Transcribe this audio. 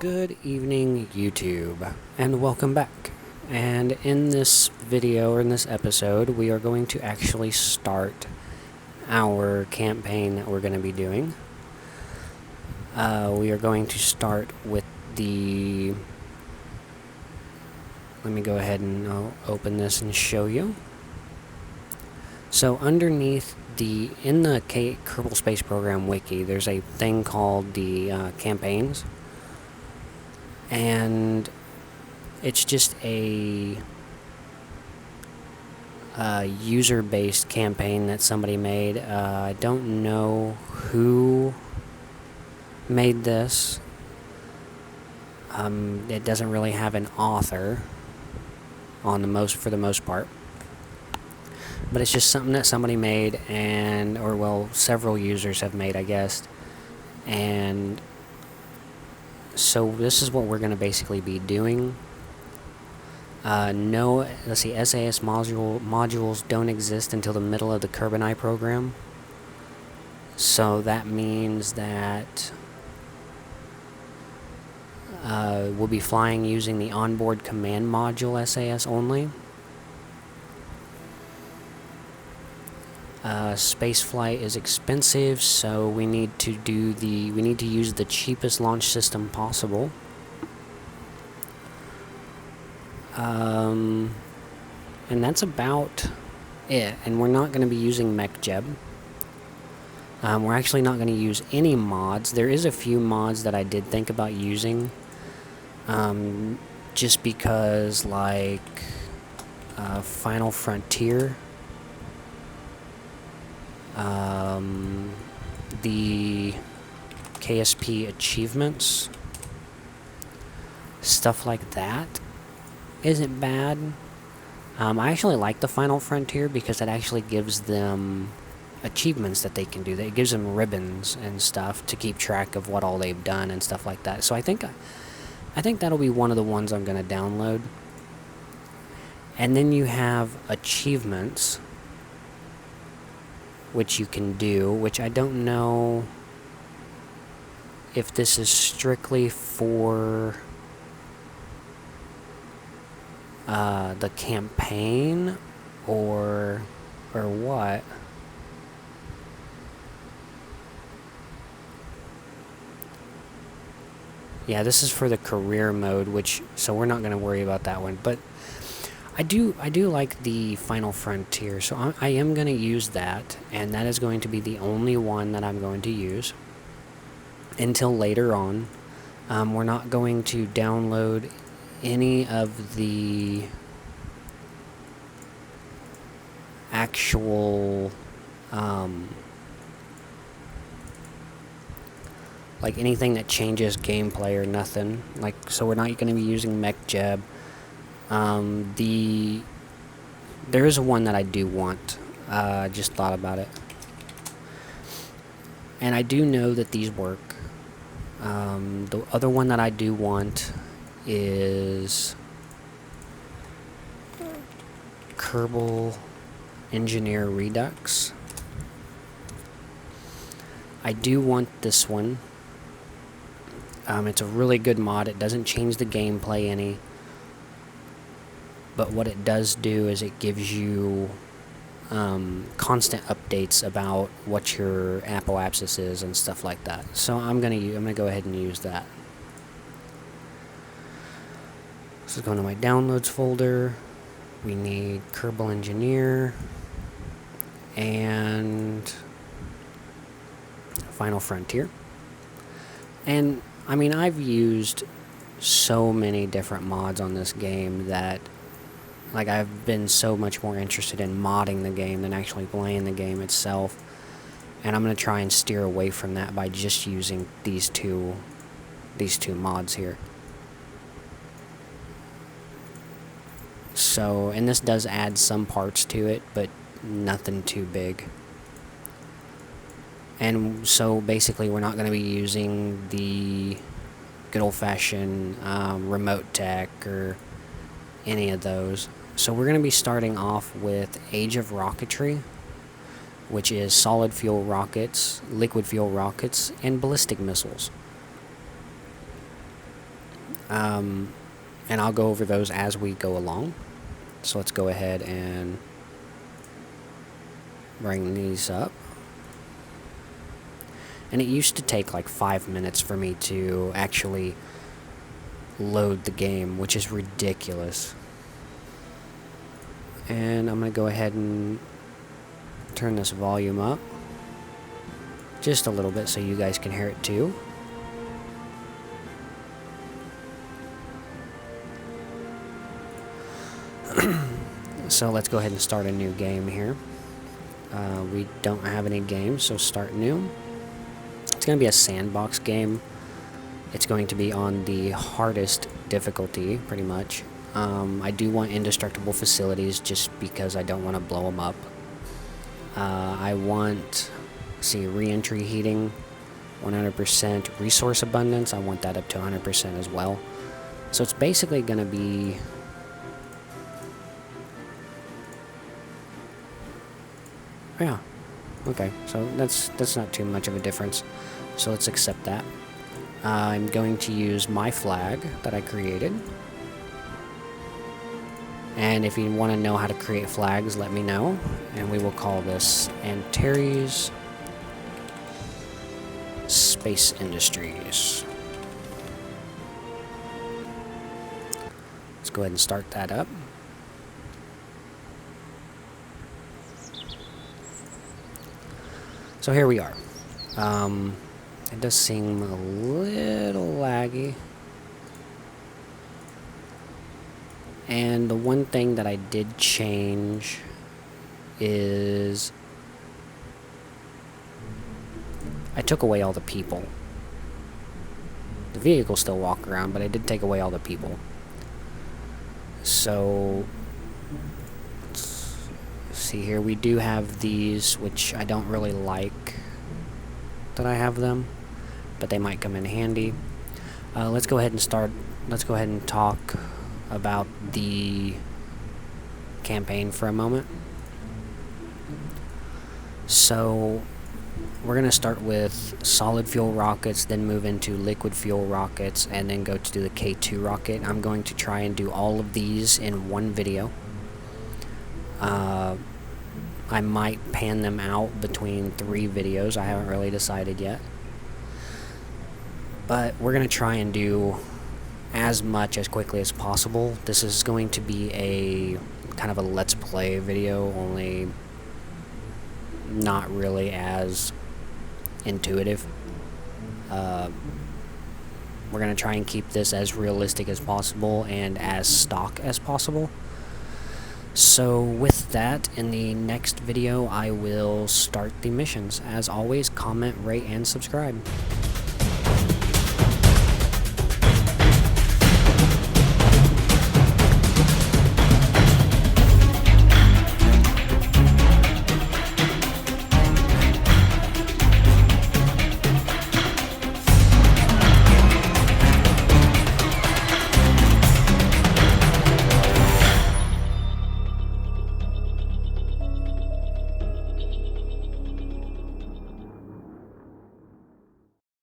Good evening, YouTube, and welcome back. And in this video, or in this episode, we are going to actually start our campaign that we're going to be doing. We are going to start with the... Let me go ahead and I'll open this and show you. So underneath in the Kerbal Space Program wiki, there's a thing called the campaigns. And it's just a user-based campaign that somebody made. I don't know who made this. It doesn't really have an author for the most part. But it's just something that somebody made, several users have made, I guess. And so this is what we're going to basically be doing. SAS modules don't exist until the middle of the Kerbal program. So that means that we'll be flying using the onboard command module SAS only. Spaceflight is expensive, so we need to use the cheapest launch system possible. And that's about it. And we're not going to be using MechJeb. We're actually not going to use any mods. There is a few mods that I did think about using, just because, like Final Frontier. The KSP achievements, stuff like that isn't bad. I actually like the Final Frontier because it actually gives them achievements that they can do. It gives them ribbons and stuff to keep track of what all they've done and stuff like that. So I think that'll be one of the ones I'm going to download. And then you have achievements, which you can do, which I don't know if this is strictly for the campaign or what. Yeah, this is for the career mode, so we're not going to worry about that one. But I do like the Final Frontier, so I am going to use that, and that is going to be the only one that I'm going to use until later on. We're not going to download any of the actual like anything that changes gameplay or nothing. So we're not going to be using MechJeb. There is one that I do want. I just thought about it. And I do know that these work. The other one that I do want is Kerbal Engineer Redux. I do want this one. It's a really good mod. It doesn't change the gameplay any. But what it does do is it gives you constant updates about what your apoapsis is and stuff like that. So I'm gonna go ahead and use that. So going to my downloads folder. We need Kerbal Engineer and Final Frontier. And I mean, I've used so many different mods on this game that I've been so much more interested in modding the game than actually playing the game itself. And I'm going to try and steer away from that by just using these two mods here. So, and this does add some parts to it, but nothing too big. And so basically we're not going to be using the good old-fashioned remote tech or any of those. So we're going to be starting off with Age of Rocketry, which is solid fuel rockets, liquid fuel rockets, and ballistic missiles. and I'll go over those as we go along. So let's go ahead and bring these up. And it used to take like 5 minutes for me to actually load the game, which is ridiculous. And I'm going to go ahead and turn this volume up just a little bit so you guys can hear it too. So let's go ahead and start a new game here. We don't have any games, so start new. It's going to be a sandbox game. It's going to be on the hardest difficulty, pretty much. I do want indestructible facilities just because I don't want to blow them up. I want, re-entry heating, 100%. Resource abundance, I want that up to 100% as well. So it's basically going to be... Yeah, okay, so that's not too much of a difference. So let's accept that. I'm going to use my flag that I created. And if you want to know how to create flags, let me know. And we will call this Antares Space Industries. Let's go ahead and start that up. So here we are. It does seem a little laggy. And the one thing that I did change is I took away all the people. The vehicles still walk around, but I did take away all the people. So, let's see here. We do have these, which I don't really like that I have them, but they might come in handy. Let's go ahead and start. Let's go ahead and talk about the campaign for a moment. So we're going to start with solid fuel rockets, then move into liquid fuel rockets, and then go to do the K2 rocket. I'm going to try and do all of these in one video. I might pan them out between 3 videos. I haven't really decided yet. But we're going to try and do as much as quickly as possible. This is going to be a kind of a let's play video, only not really as intuitive. We're going to try and keep this as realistic as possible and as stock as possible. So with that, in the next video I will start the missions. As always, comment, rate, and subscribe.